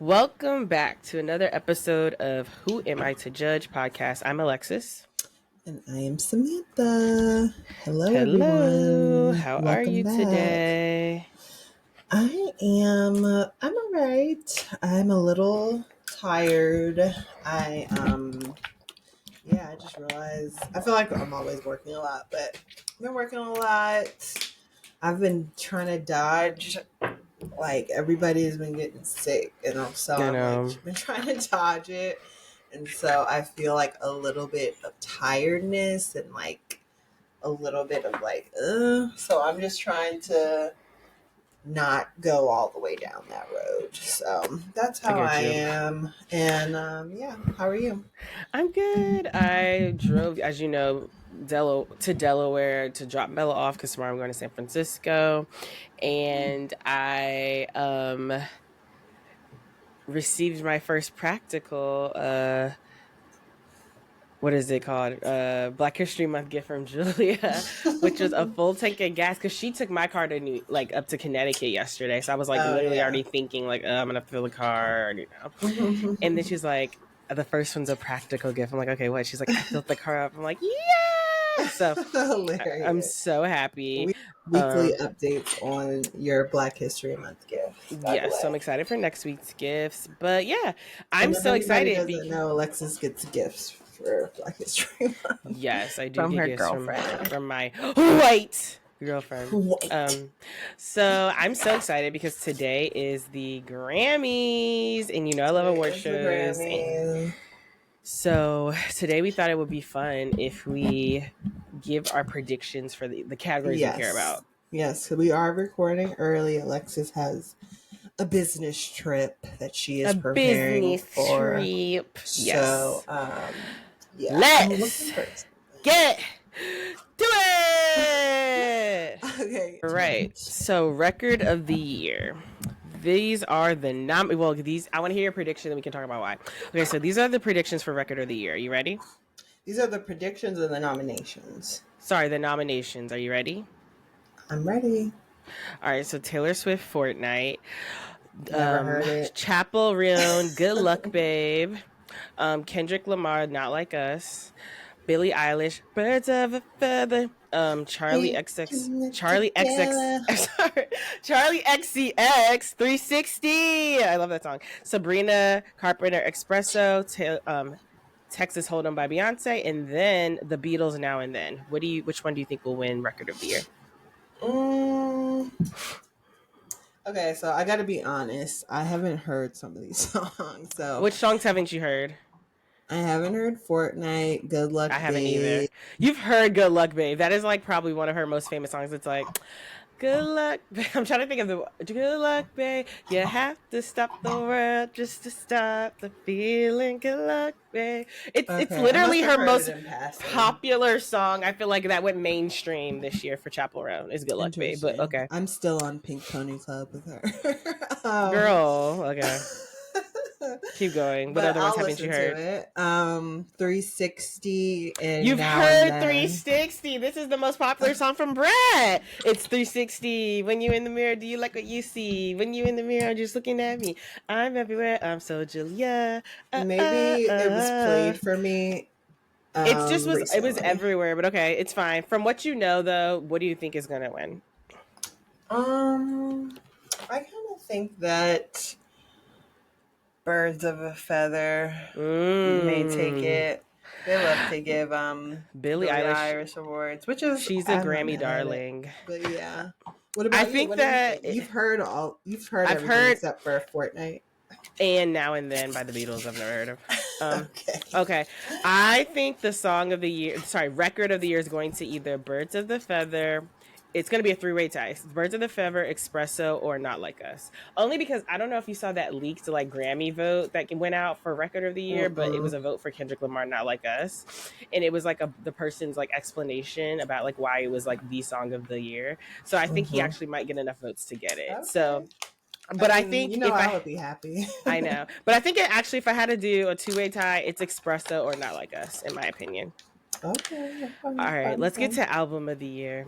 Welcome back to another episode of Who Am I to Judge podcast. I'm Alexis. And I am Samantha. Hello, Hello. everyone. How are Welcome you back. today? I'm all right. I'm a little tired. I just realized I feel like I'm always working a lot, but I've been working a lot. I've been trying to dodge, like, everybody's been getting sick, and I've been trying to dodge it. And so I feel like a little bit of tiredness and like a little bit of like, so I'm just trying to not go all the way down that road. So that's how I am. And how are you? I'm good. I drove, as you know, to Delaware to drop Bella off because tomorrow I'm going to San Francisco, and I received my first practical. What is it called? Black History Month gift from Julia, which was a full tank of gas because she took my car to up to Connecticut yesterday. So I was already thinking I'm gonna fill the car, and then she's like, the first one's a practical gift. I'm like, okay, what? She's like, I filled the car up. I'm like, yeah. So I'm so happy. Weekly updates on your Black History Month gift. Yes, so I'm excited for next week's gifts. But yeah, I'm so excited. Doesn't know Alexis gets gifts for Black History Month. Yes, I do from get her gifts girlfriend. from my white girlfriend. So I'm so excited because today is the Grammys, and I love award shows. So today we thought it would be fun if we give our predictions for the categories we care about. Yes, so we are recording early. Alexis has a business trip that she is preparing for. Yes. So, let's get to it. Okay. Right. So, record of the year. These are the I want to hear your prediction, and we can talk about why. Okay, so these are the predictions for record of the year. You ready? These are the predictions and the nominations. Sorry, the nominations. Are you ready? I'm ready. All right, so Taylor Swift, Fortnite. Never heard it. Chapel Roan, Good Luck Babe. Kendrick Lamar, Not Like Us. Billie Eilish, Birds of a Feather. Charlie XCX, 360. I love that song. Sabrina Carpenter, Espresso. Texas Hold'em by Beyonce, and then the Beatles, Now and Then. Which one do you think will win record of the year? Okay, so I got to be honest. I haven't heard some of these songs. So which songs haven't you heard? I haven't heard Fortnite, Good Luck Babe. I haven't either. You've heard Good Luck Babe. That is probably one of her most famous songs. It's like, good luck, babe. I'm trying to think of the good luck, babe. You have to stop the world just to stop the feeling. Good luck, babe. It's literally her most popular song. I feel like that went mainstream this year for Chapel Roan is Good Luck, babe. But okay, I'm still on Pink Pony Club with her. Girl, okay. Keep going. What other ones haven't you heard? 360 and You've heard 360. This is the most popular song from Brad. It's 360. When you in the mirror, do you like what you see? When you in the mirror, just looking at me. I'm everywhere. I'm so Julia. Maybe it was played for me. It was everywhere, but okay, it's fine. From what you know, though, what do you think is gonna win? I kind of think that Birds of a Feather may take it. They love to give Billie Eilish awards, which is she's a Grammy darling. But yeah, what about you? I think that you've heard everything except for Fortnite and Now and Then by the Beatles. I've never heard of. Okay. I think the record of the year is going to either Birds of the Feather. It's going to be a three-way tie. Birds of the Feather, Espresso, or Not Like Us. Only because I don't know if you saw that leaked Grammy vote that went out for record of the year, but it was a vote for Kendrick Lamar, Not Like Us. And it was the person's explanation about why it was the song of the year. So I think he actually might get enough votes to get it. Okay. So, but I think I would be happy. I know. But I think if I had to do a two-way tie, it's Espresso or Not Like Us, in my opinion. Okay. All right, let's get to album of the year.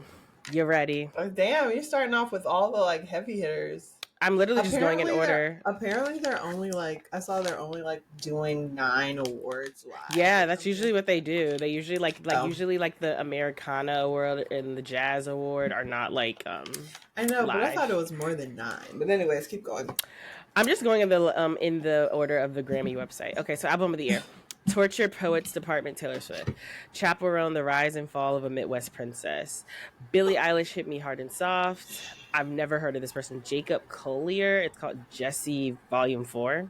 You ready? Oh, damn, you're starting off with all the heavy hitters. I'm literally just going in order. Apparently, they're only like, I saw they're only like doing 9 awards live. Yeah, that's usually what they do. They usually usually like the Americana Award and the Jazz Award are not like I know, live. But I thought it was more than 9. But anyways, keep going. I'm just going in the order of the Grammy website. Okay, so album of the year. Tortured Poets Department, Taylor Swift. Chaperone, The Rise and Fall of a Midwest Princess. Billie Eilish, Hit Me Hard and Soft. I've never heard of this person. Jacob Collier. It's called Jesse Volume 4.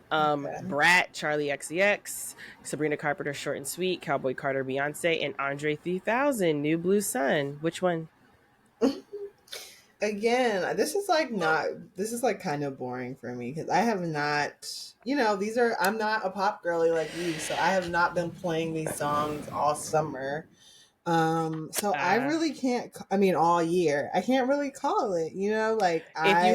Brat, Charlie XCX. Sabrina Carpenter, Short and Sweet. Cowboy Carter, Beyonce. And Andre 3000, New Blue Sun. Which one? Again, this is like kind of boring for me because I have not, I'm not a pop girly like you, so I have not been playing these songs all summer. So I really can't, all year, I can't really call it, like if you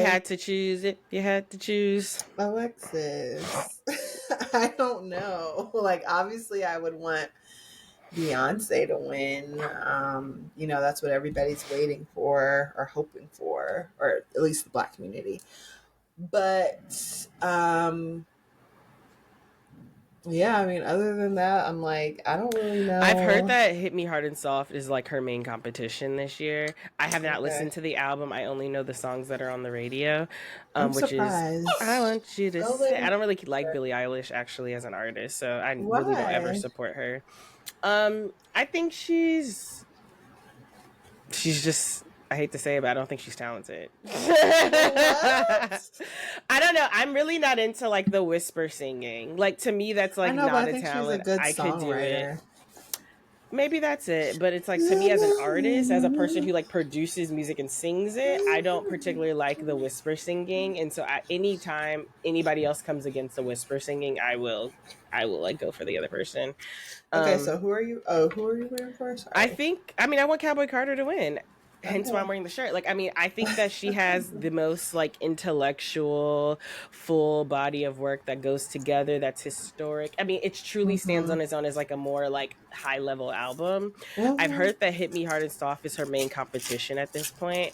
had to choose. Alexis, I don't know. Like, obviously I would want Beyonce to win. That's what everybody's waiting for or hoping for, or at least the Black community. But other than that, I'm like, I don't really know. I've heard that Hit Me Hard and Soft is like her main competition this year. I have not listened to the album. I only know the songs that are on the radio, which surprised. is I Want You to Say. I don't really like Billie Eilish actually as an artist, so I really don't ever support her. I think she's just, I hate to say it, but I don't think she's talented. I don't know. I'm really not into like the whisper singing. Like, to me, that's like not a talent. I could do it. Maybe that's it, but it's like, to me as an artist, as a person who like produces music and sings it, I don't particularly like the whisper singing, and so anytime anybody else comes against the whisper singing, I will like go for the other person. Okay, so who are you rooting for? Sorry. I want Cowboy Carter to win. Hence why I'm wearing the shirt. Like, I think that she has the most like intellectual, full body of work that goes together. That's historic. It truly stands on its own as like a more like high level album. I've heard that Hit Me Hard and Soft is her main competition at this point.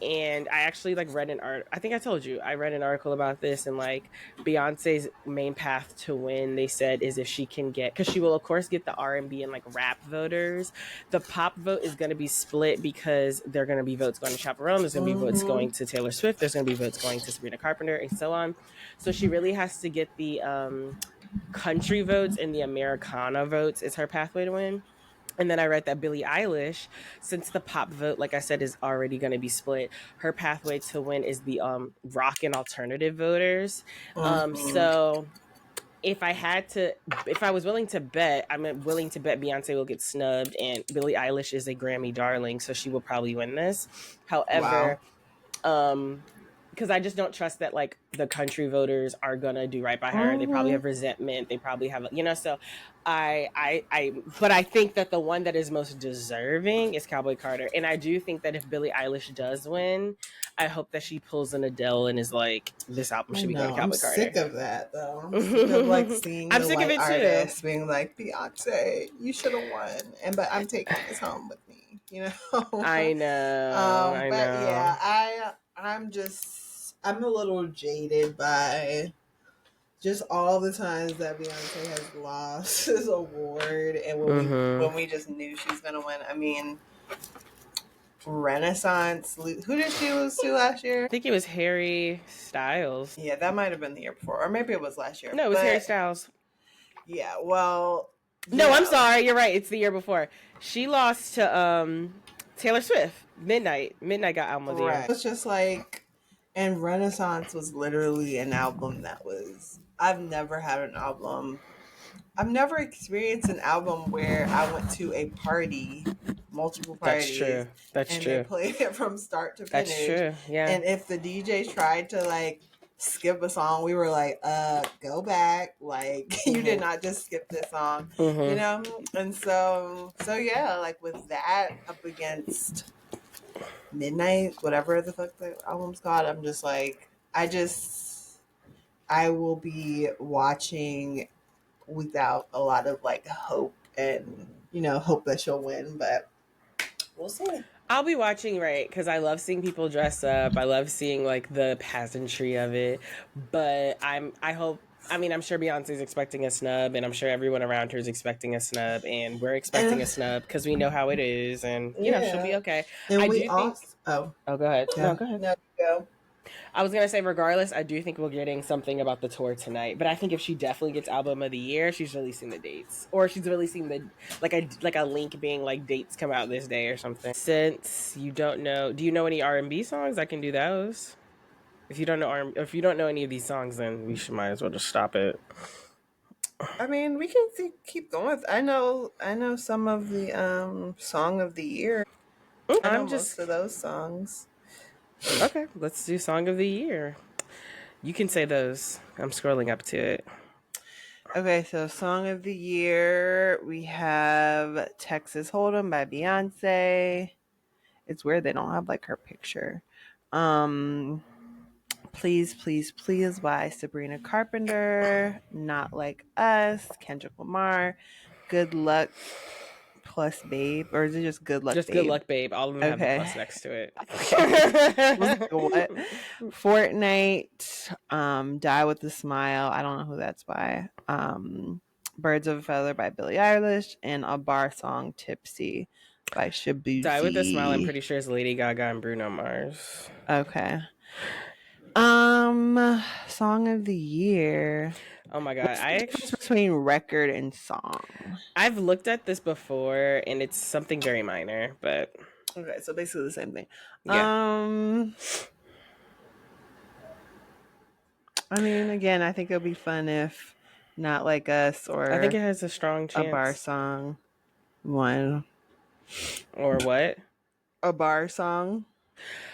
And I actually like read an art. I think I told you I read an article about this, and like Beyonce's main path to win, they said, is if she can get, because she will of course get the R&B and like rap voters. The pop vote is going to be split because there are going to be votes going to Chaperone. There's going to be votes going to Taylor Swift. There's going to be votes going to Sabrina Carpenter, and so on. So she really has to get the country votes and the Americana votes is her pathway to win. And then I read that Billie Eilish, since the pop vote, like I said, is already going to be split, her pathway to win is the rock and alternative voters. So if I was willing to bet, I'm willing to bet Beyonce will get snubbed, and Billie Eilish is a Grammy darling, so she will probably win this. However, because I just don't trust that like the country voters are gonna do right by her. They probably have resentment. They probably have, so but I think that the one that is most deserving is Cowboy Carter. And I do think that if Billie Eilish does win, I hope that she pulls an Adele and is like, this album should be going to Cowboy Carter. I'm sick of that though. I'm sick of like seeing the white artists being like, Beyonce, you should have won. But I'm taking this home with me, I know. But yeah, I'm a little jaded by just all the times that Beyonce has lost this award, and when we just knew she was gonna win. Renaissance. Who did she lose to last year? I think it was Harry Styles. Yeah, that might have been the year before, or maybe it was last year. No, it was Harry Styles. Yeah, well. No, I'm sorry. You're right. It's the year before. She lost to Taylor Swift. Midnight. Midnight got album of the year. It's just like, and Renaissance was literally an album that was. I've never had an album. I've never experienced an album where I went to a party, multiple parties. That's true. They played it from start to finish. That's true. Yeah. And if the DJ tried to like skip a song, we were like, go back. Like, you did not just skip this song, And so yeah, like with that up against Midnight, whatever the fuck the album's called, I'm just like, I will be watching without a lot of like hope and hope that she'll win, but we'll see. I'll be watching, right, because I love seeing people dress up. I love seeing like the pageantry of it. But I hope. I mean, I'm sure Beyonce's expecting a snub, and I'm sure everyone around her is expecting a snub, and we're expecting And a snub because we know how it is, and she'll be okay. and I we do think. also Oh, go ahead. No, yeah, go ahead. no, go. I was gonna say, regardless, I do think we're getting something about the tour tonight. But I think if she definitely gets album of the year, she's releasing the dates, or she's releasing the like a link being like dates come out this day or something. Since you don't know, do you know any R&B songs? I can do those. If you don't know if you don't know any of these songs, then we should might as well just stop it. I mean, we can keep going with. I know some of the song of the year. I know I'm most just of those songs. okay. Let's do song of the year. You can say those. I'm scrolling up to it. Okay, so song of the year we have Texas Hold'em by Beyonce. It's weird they don't have like her picture. Please, Please, Please by Sabrina Carpenter. Not Like Us, Kendrick Lamar. Good Luck plus Babe, or is it just Good Luck Just good Babe? luck, babe. All of them have the Okay. plus next to it. Okay. What? Fortnite, Die with a Smile. I don't know who that's by. Birds of a Feather by Billie Eilish, and A Bar Song, Tipsy by Die with a Smile, I'm Shabuzi. pretty sure is Lady Gaga and Bruno Mars. Okay. Song of the year. Oh my god, What's the difference between record and song? I've looked at this before and it's something very minor, but Okay, so basically the same thing. yeah. I mean, again, I think it'll be fun if Not Like Us I think or it has a strong A Bar chance. Song won. Or what? A Bar Song.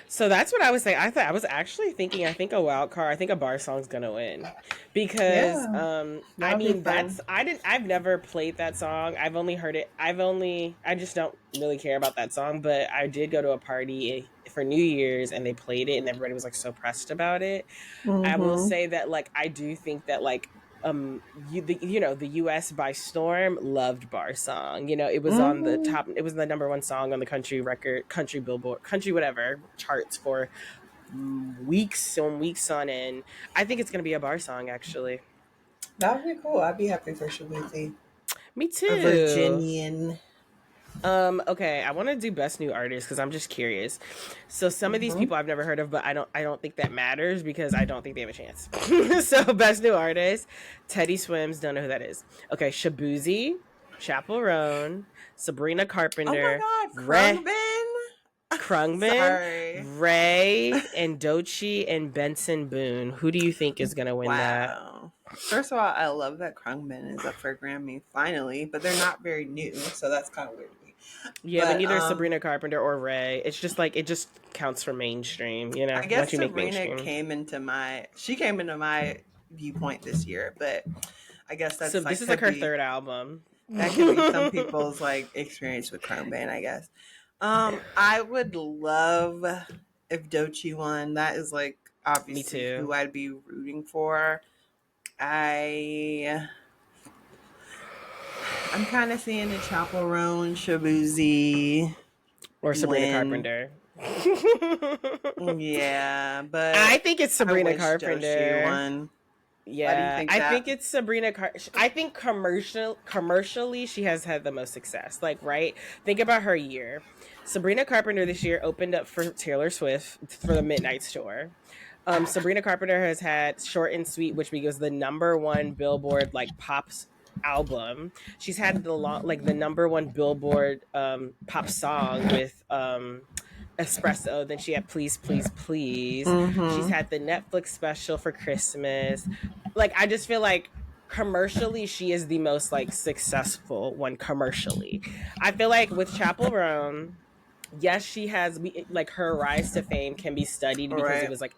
So that's what I was saying. I was actually thinking I think a wild card, I think a bar song's gonna win. Because Yeah, I that'll be mean fun. I've never played that song. I've only heard it. I just don't really care about that song, but I did go to a party for New Year's and they played it and everybody was like so pressed about it. I will Mm-hmm. say that like I do think that like the US by storm loved bar song. It was on the Mm-hmm. top, it was the number one song on the country billboard, country whatever charts for weeks on end. I think it's going to be a bar song actually. That would be cool. I'd be happy for Shabuzi. Me A too. Virginian. Okay, I want to do best new artist because I'm just curious. So some of these Mm-hmm. people I've never heard of, but I don't think that matters because I don't think they have a chance. So best new artist, Teddy Swims, don't know who that is. Okay, Shabuzi, Chappell Roan, Sabrina Oh my Carpenter, God, Ray Krungben. Krungman, Sorry. Ray and Dochi and Benson Boone. Who do you think is gonna win that? Wow. First of all, I love that Krungben is up for a Grammy finally, but they're not very new, so that's kind of weird to me. Yeah, but But neither Sabrina Carpenter or Ray. It's just like it just counts for mainstream, I once guess you make Sabrina mainstream. came into my viewpoint this year, but I guess So that's this like is like her be third album. that could be some people's like experience with Krungben, I guess. I would love if Dochi won. That is like Me obviously too. who I'd be rooting for. I'm kind of seeing the Chaperone Shabuzi Or Sabrina win. Carpenter. Yeah, I but think it's I Sabrina wish Dochi Carpenter. won. Why do you Yeah, think I that? think it's I think commercially she has had the most success. Like, right? Think about her year. Sabrina Carpenter this year opened up for Taylor Swift for the Midnight Tour. Sabrina Carpenter has had Short and Sweet, which was the number one Billboard like pops album. She's had the number one Billboard pop song with Espresso. Then she had Please Please Please. She's Mm-hmm. had the Netflix special for Christmas. Like I just feel like commercially she is the most like successful one commercially. I feel like with Chapel Roan, yes, she has like her rise to fame can be studied because it Right. was like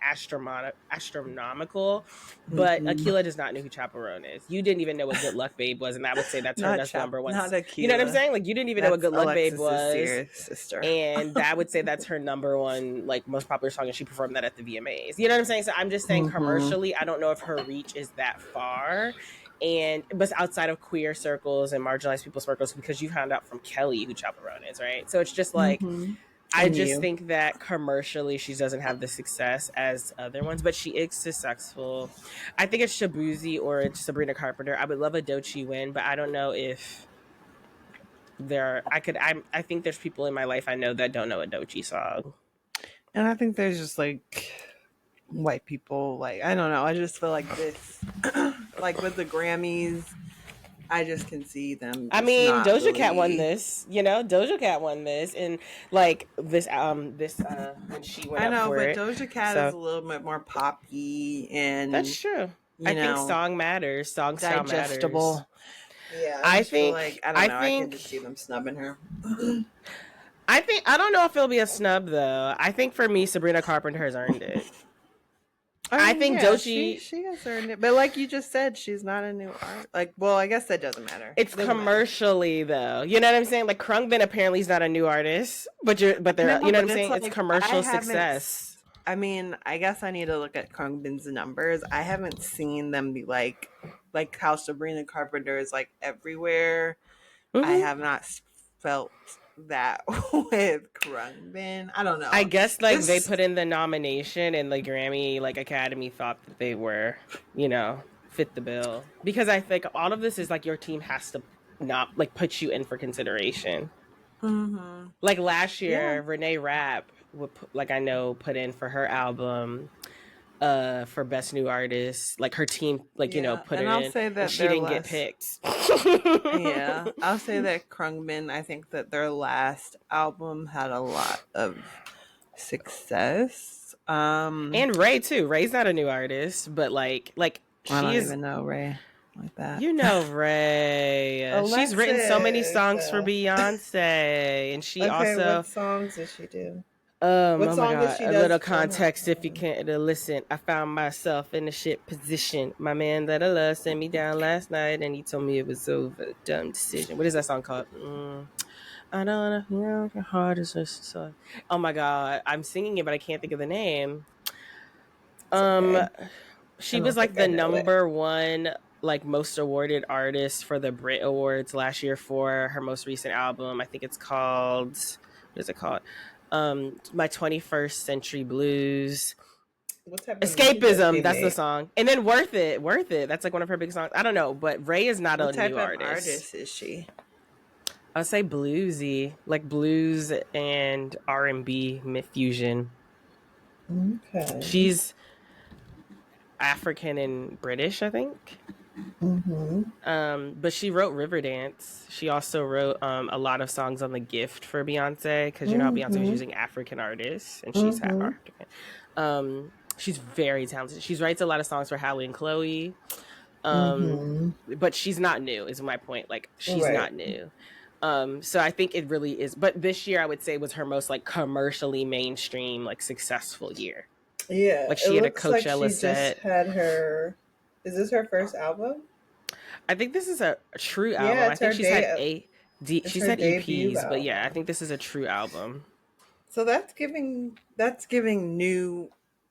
astronomical. But Mm-hmm. Akila does not know who Chaperone is. You didn't even know what Good Luck Babe was, and I would say that's number one. Not You know what I'm Aquila. saying? Like you didn't even know what That's Good Luck Babe was, Alexis's sister. and that would say that's her number one like most popular song, and she performed that at the VMAs. You know what I'm saying? So I'm just saying Mm-hmm. commercially, I don't know if her reach is that far. But outside of queer circles and marginalized people circles, because you found out from Kelly who Chaperone is, right? So it's just like Mm-hmm. I just think that commercially she doesn't have the success as other ones, but she is successful. I think it's Shabuzi or it's Sabrina Carpenter. I would love a Doechii win, but I don't know if I think there's people in my life I know that don't know a Doechii song. And I think there's just like white people, like, I don't know. I just feel like this, like with the Grammys, I just can see them. I mean, Doja Cat won this, Doja Cat won this, and like this when she went up for it. I know, but Doja Cat is a little bit more poppy, and that's true. I think song matters. Song style digestible. Matters. Yeah, I think like I can just see them snubbing her. I don't know if it'll be a snub though. I think for me, Sabrina Carpenter has earned it. I think Doechii she has earned it, but like you just said, she's not a new art. Like, well, I guess that doesn't matter. It's commercially though. You know what I'm saying? Like Krungbin apparently is not a new artist, but they're you know what I'm saying? Like, it's commercial success. I mean, I guess I need to look at Krungbin's numbers. I haven't seen them be like how Sabrina Carpenter is like everywhere. Mm-hmm. I have not felt that with Krungbin. I don't know. I guess like they put in the nomination and the Grammy like Academy thought that they were, fit the bill. Because I think all of this is like your team has to not like put you in for consideration. Mm-hmm. Like last year, Renee Rapp would put in for her album for Best New Artist. Like her team, put it in. Say that she didn't get picked. Yeah, I'll say that Krungbin, I think that their last album had a lot of success. And Ray too. Ray's not a new artist, but like I don't even know Ray like that. You know Ray. She's written so many songs for Beyonce, and she also. What songs did she do? Oh my God! A little context, if you can't listen. I found myself in a shit position. My man that I love sent me down last night, and he told me it was over. Dumb decision. What is that song called? I don't know. Your heart is so. Oh my God! I'm singing it, but I can't think of the name. She was like the number one most awarded artist for the Brit Awards last year for her most recent album. I think it's called. What is it called? My 21st Century Blues. What type of Escapism, that's the song. And then Worth It. That's like one of her big songs. I don't know, but Ray is not a new artist. What type of artist is she? I'll say bluesy, like blues and R&B fusion. Okay. She's African and British, I think. Mm-hmm. But she wrote Riverdance. She also wrote a lot of songs on The Gift for Beyonce, because you know how Beyonce was using African artists, and she's half African. She's very talented. She writes a lot of songs for Halle and Chloe. But she's not new, is my point. Like, she's not new. So I think it really is. But this year, I would say, was her most commercially mainstream, successful year. Yeah, like she had a Coachella set. Just had her. Is this her first album? I think this is a true album. I think she's had she's had EPs, but yeah, I think this is a true album. So that's giving new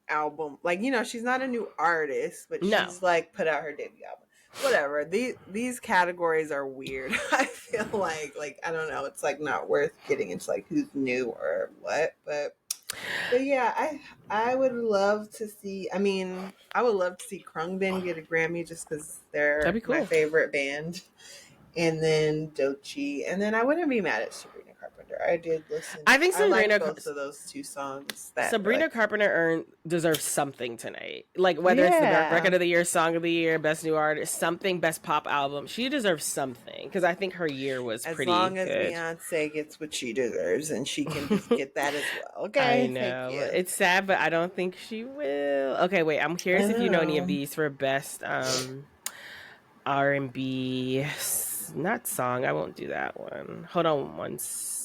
album. She's not a new artist, but she's put out her debut album. Whatever. These categories are weird. I feel like I don't know. It's not worth getting into who's new or what, but yeah, I would love to see. I mean, I would love to see Krungbin get a Grammy just because they're my favorite band, and then Doechii, and then I wouldn't be mad at Sabrina Carpenter. I did listen. I think Sabrina both of those two songs. Sabrina Carpenter deserves something tonight. Whether it's the record of the year, song of the year, best new artist, something, best pop album. She deserves something because I think her year was pretty good. As long as Beyonce gets what she deserves, and she can just get that as well. Okay, I know it's sad, but I don't think she will. Okay, wait. I'm curious if you know any of these for best R&B. Not song. I won't do that one. Hold on once.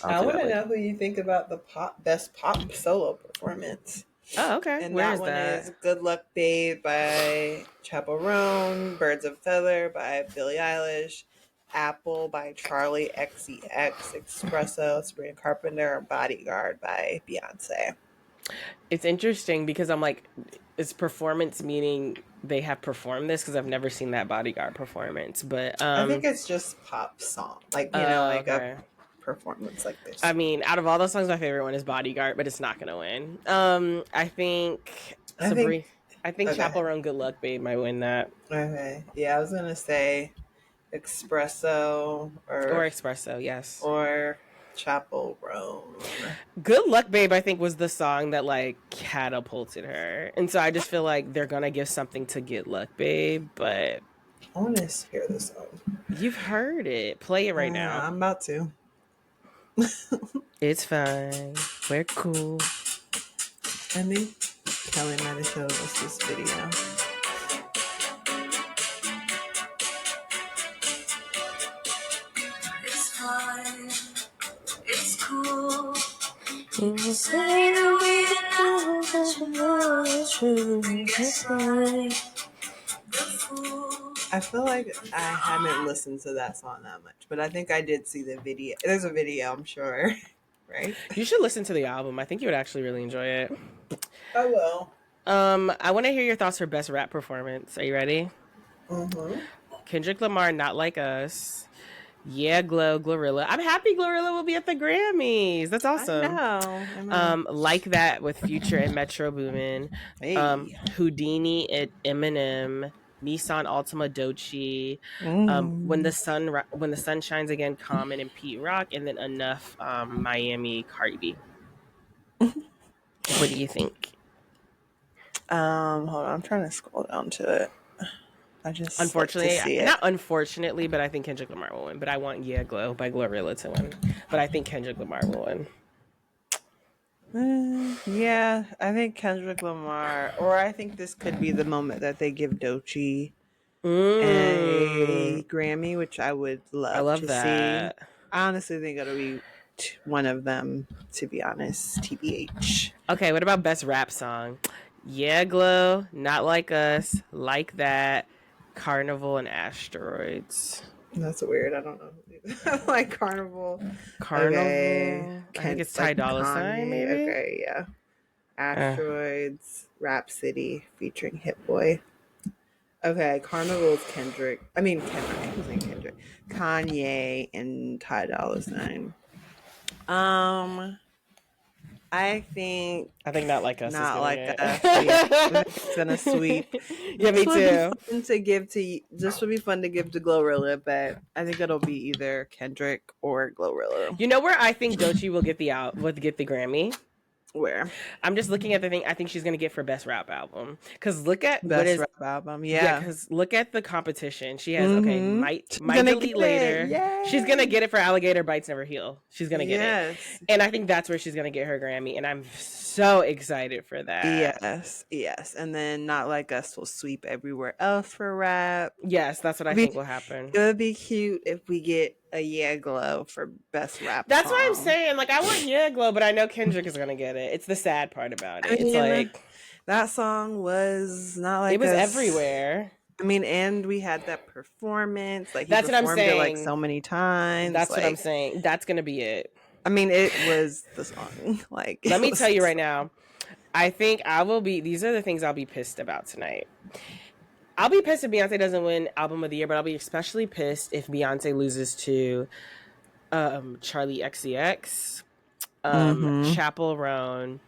I want to know who you think about the best pop solo performance. Oh, okay. And that one is Good Luck Babe by Chaperone, Birds of Feather by Billie Eilish, Apple by Charlie XCX, Espresso, Sabrina Carpenter, Bodyguard by Beyonce. It's interesting because I'm is performance meaning they have performed this? Because I've never seen that Bodyguard performance, but I think it's just pop song, a performance like this. I mean, out of all those songs, my favorite one is Bodyguard, but it's not gonna win. I think Chaperone Good Luck Babe might win that. Okay. Yeah, I was gonna say Espresso or Espresso, yes. Or Chaperone. Good Luck Babe, I think, was the song that like catapulted her. And so I just feel like they're gonna give something to Good Luck Babe, but I wanna hear this song. You've heard it. Play it right now. I'm about to. It's fine. We're cool. I think Kelly might have showed us this video. It's fine. It's cool. You say that we know that you know it's true. It's fine. I feel like I haven't listened to that song that much, but I think I did see the video. There's a video, I'm sure. Right? You should listen to the album. I think you would actually really enjoy it. I will. I want to hear your thoughts for best rap performance. Are you ready? Mm-hmm. Kendrick Lamar, Not Like Us. Yeah, Glorilla. I'm happy Glorilla will be at the Grammys. That's awesome. I know. Like That with Future and Metro Boomin. Hey. Houdini at Eminem. Nissan Altima Doechii, When the Sun Shines Again, Common and Pete Rock, and then Enough, Miami, Cardi B. What do you think? Hold on, I'm trying to scroll down to it. I just unfortunately, like to see it. Not unfortunately, but I think Kendrick Lamar will win. But I want Yeah Glow by Glorilla to win. But I think Kendrick Lamar will win. Yeah, I think Kendrick Lamar, or I think this could be the moment that they give Doechii a Grammy, which I would love to see. I honestly think it'll be one of them, to be honest. TBH. Okay, what about best rap song? Yeah Glow, Not Like Us, Like That, Carnival, and Asteroids. That's weird. I don't know. Like Carnival. Okay. I think it's Ty Dolla $ign, maybe. Okay, yeah. Asteroids, Rhapsody featuring Hit Boy. Okay, Carnival's Kendrick. Who's named Kendrick? Kanye and Ty Dolla $ign. I think Not Like Us. Not Like Us. It's gonna sweep. Yeah, me too. This would be fun to give to Glorilla, but I think it'll be either Kendrick or Glorilla. You know where I think Doechii will get the Grammy? Where? I'm just looking at the thing I think she's gonna get for best rap album. Because look at best rap album, yeah. Because look at the competition. She has might delete later. She's gonna get it for Alligator Bites Never Heal. She's gonna get it, and I think that's where she's gonna get her Grammy. And I'm so excited for that. Yes, and then Not Like Us will sweep everywhere else for rap. Yes, that's what I think will happen. It would be cute if we get a Yeah Glow for best rap. That's what I'm saying. Like, I want Yeah Glow, but I know Kendrick is gonna get it. It's the sad part about it. It's like that song was Not Like it was Us. Everywhere. And we had that performance. Like that's what I'm saying. It like so many times. That's what I'm saying. That's gonna be it. It was the song. Like, let me tell you right now. I think I will be. These are the things I'll be pissed about tonight. I'll be pissed if Beyonce doesn't win Album of the Year, but I'll be especially pissed if Beyonce loses to Charli XCX, Chappell Roan,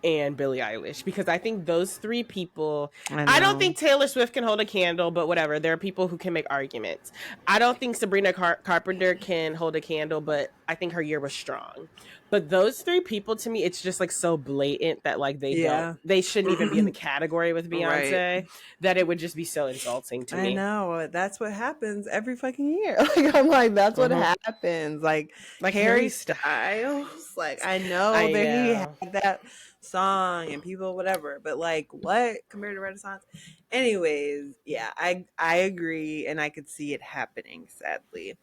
and Billie Eilish, because I think those three people. I don't think Taylor Swift can hold a candle, but whatever. There are people who can make arguments. I don't think Sabrina Carpenter can hold a candle, but I think her year was strong. But those three people, to me, it's just like so blatant that like they shouldn't even be in the category with Beyonce. That it would just be so insulting to me. I know, that's what happens every fucking year. Like, I'm like, that's what happens. Like Harry Styles. Like, I know that he had that song and people whatever, but like, what compared to Renaissance? Anyways, yeah, I agree, and I could see it happening, sadly.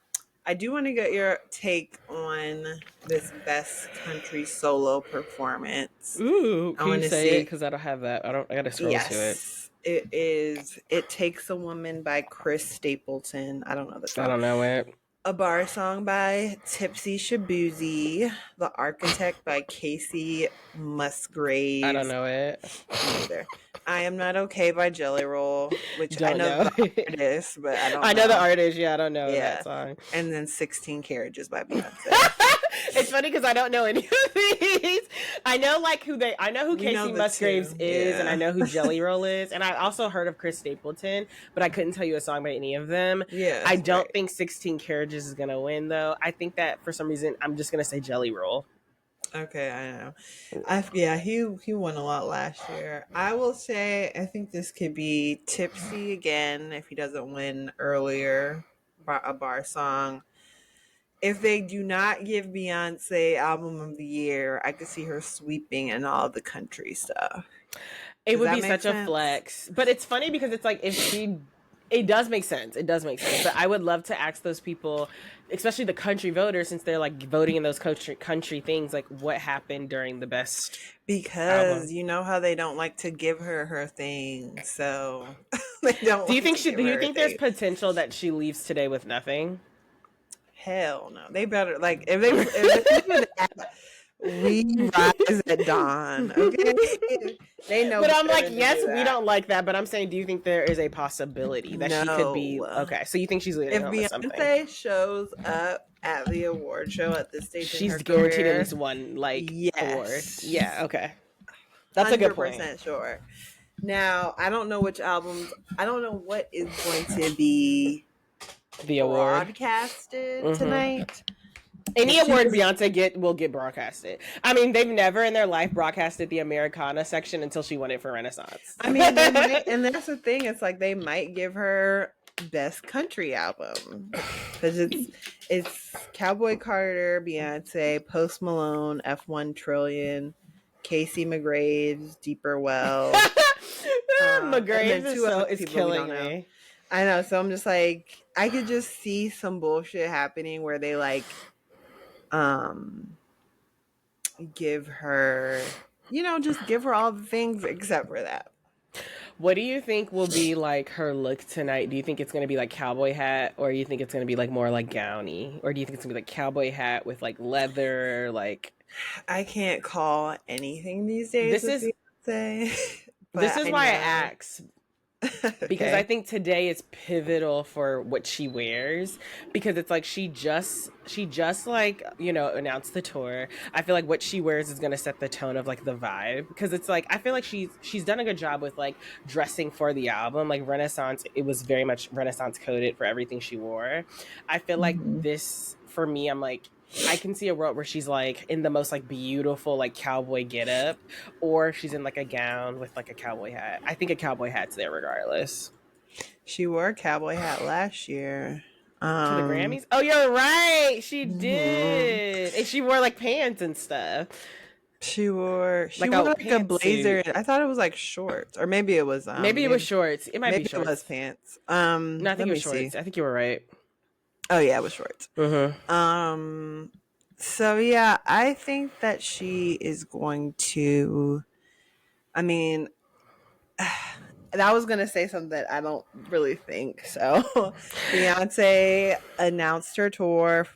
I do want to get your take on this best country solo performance. Ooh, can you say it? Because I don't have that. I gotta scroll to it. It is It Takes a Woman by Chris Stapleton. I don't know the song. I don't know it. A bar song by Tipsy Shabuzi, The Architect by Casey Musgraves. I don't know it. Neither. I Am Not Okay by Jelly Roll, which Don't I know know. the artist, but I don't know. I know the artist, yeah, I don't know that song. And then 16 Carriages by Beyonce. It's funny because I don't know any of these. I know who Casey Musgraves is, and I know who Jelly Roll is, and I also heard of Chris Stapleton, but I couldn't tell you a song by any of them. Yeah, I don't think 16 Carriages is gonna win though. I think that for some reason I'm just gonna say Jelly Roll. Okay, I know. He won a lot last year. I will say I think this could be Tipsy again if he doesn't win earlier. A bar song. If they do not give Beyonce Album of the Year, I could see her sweeping in all the country stuff. It would be such a flex. But it's funny because it's like it does make sense. It does make sense. But I would love to ask those people, especially the country voters, since they're like voting in those country things, like what happened during the best. Because album. You know how they don't like to give her thing, so they don't. Do you think there's potential that she leaves today with nothing? Hell no. They better if they do that, we rise at dawn. Okay. They know. But I'm like, yes, we don't like that. But I'm saying, do you think there is a possibility that she could be okay? So you think she's leading on with something? If Beyonce shows up at the award show at this stage, she's guaranteed at least one award. Yeah. Okay. That's a good point. 100% sure. Now I don't know which albums. I don't know what is going to be the award broadcasted tonight. Any award Beyonce will get broadcasted. I mean, they've never in their life broadcasted the Americana section until she won it for Renaissance. I mean, they might, and that's the thing. It's like they might give her best country album because it's Cowboy Carter, Beyonce, Post Malone, F1 Trillion, Casey Musgraves, Deeper Well. Musgraves is killing me. I know, so I'm just like, I could just see some bullshit happening where they give her, just give her all the things except for that. What do you think will be like her look tonight? Do you think it's going to be like cowboy hat, or do you think it's going to be like more like gowny, or do you think it's going to be like cowboy hat with like leather, like? I can't call anything these days. This is why I ask. Because I think today is pivotal for what she wears, because it's like she just like announced the tour. I feel like what she wears is going to set the tone of like the vibe, because it's like I feel like she's done a good job with like dressing for the album. Like Renaissance, it was very much Renaissance coded for everything she wore. I feel like this, for me, I'm like, I can see a world where she's like in the most like beautiful like cowboy getup, or she's in like a gown with like a cowboy hat. I think a cowboy hat's there regardless. She wore a cowboy hat last year to the Grammys. Oh, you're right, she did, and she wore like pants and stuff. She wore like a blazer. I thought it was like shorts, or maybe it was maybe it was shorts. It might be shorts. It was pants. No, I think it was shorts. I think you were right. Oh yeah, it was shorts. So yeah, I think that she is going to. I mean, I was gonna say something that I don't really think so. Beyonce announced her tour,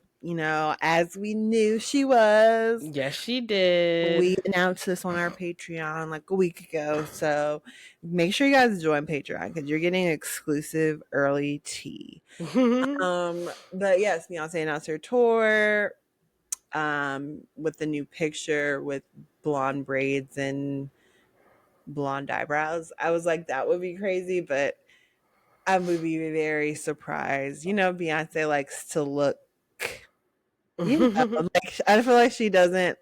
as we knew she was. Yes, she did. We announced this on our Patreon like a week ago, so make sure you guys join Patreon because you're getting exclusive early tea. But yes, Beyonce announced her tour with the new picture with blonde braids and blonde eyebrows. I was like, that would be crazy, but I would be very surprised. Beyonce likes to look, like, I feel like she doesn't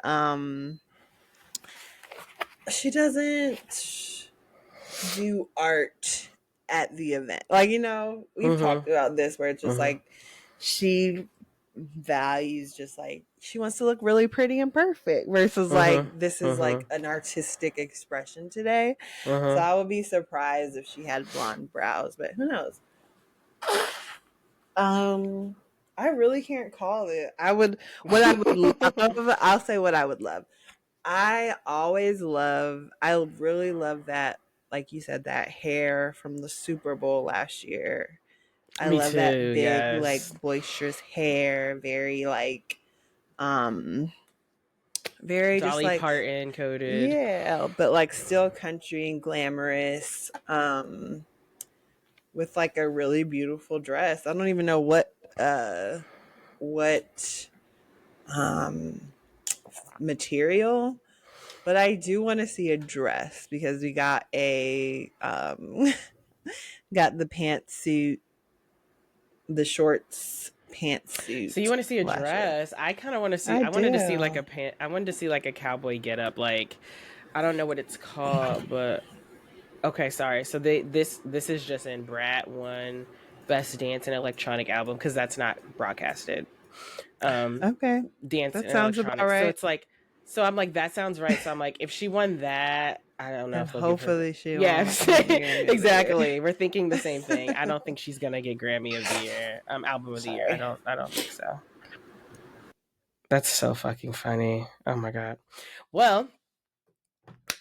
do art at the event. Like, we've talked about this where it's just like she values just like she wants to look really pretty and perfect versus like this is like an artistic expression today. So I would be surprised if she had blonde brows, but who knows? I really can't call it. I'll say what I would love. I really love that, like you said, that hair from the Super Bowl last year. I love that big, like boisterous hair, very like very Dolly just like Parton coded. Yeah, but like still country and glamorous. With like a really beautiful dress. I don't even know what material, but I do want to see a dress because we got a got the pantsuit, the shorts pantsuit. So you want to see a dress? I kind of want to see. I wanted to see like a pant. I wanted to see like a cowboy getup. Like, I don't know what it's called, but okay, sorry. So this is just in Brat One Best Dance and Electronic Album because that's not broadcasted. Okay, Dance that and sounds electronics. about right. So it's like, so I'm like, that sounds right. So I'm like, if she won that, I don't know and if they'll hopefully give her. she Exactly. We're thinking the same thing. I don't think she's gonna get Grammy of the Year, album of the year. I don't think so. That's so fucking funny. Oh my god. Well,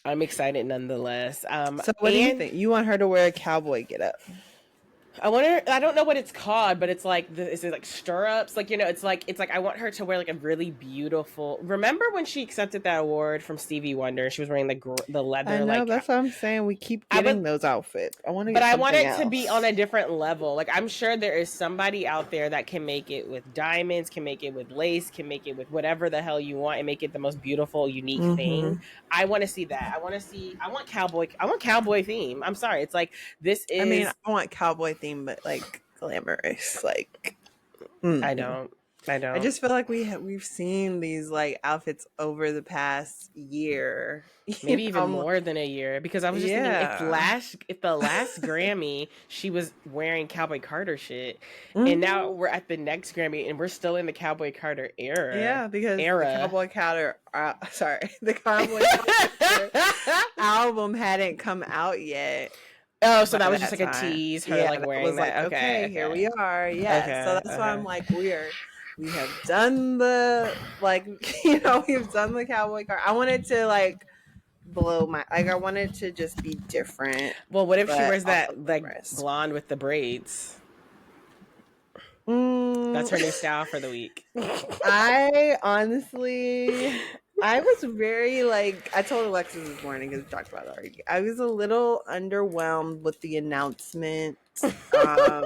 I'm excited nonetheless. So what do you think? You want her to wear a cowboy getup? I wonder. I don't know what it's called, but it's like is it like stirrups? Like, you know, it's like I want her to wear like a really beautiful. Remember when she accepted that award from Stevie Wonder? She was wearing the leather. I know, like, that's what I'm saying. We keep getting those outfits. I want to, but I want it to be on a different level. Like, I'm sure there is somebody out there that can make it with diamonds, can make it with lace, can make it with whatever the hell you want, and make it the most beautiful, unique thing. I want to see that. I want cowboy theme. I'm sorry. It's like this is. I mean, I want cowboy theme, but like glamorous. Like, I don't. I just feel like we've seen these like outfits over the past year, maybe even more than a year. Because I was just thinking, if the last Grammy she was wearing Cowboy Carter shit, and now we're at the next Grammy and we're still in the Cowboy Carter era. Yeah, because the Cowboy Carter, the Cowboy Carter album hadn't come out yet. Oh, so that was just like a tease. Her like wearing that. Like, okay, here we are. Yeah, so that's why I'm like, we have done the we've done the Cowboy Car. I wanted to like blow my I wanted to just be different. Well, what if she wears that like blonde with the braids? That's her new style for the week. I was very like, I told Alexis this morning because we talked about it already. I was a little underwhelmed with the announcement. I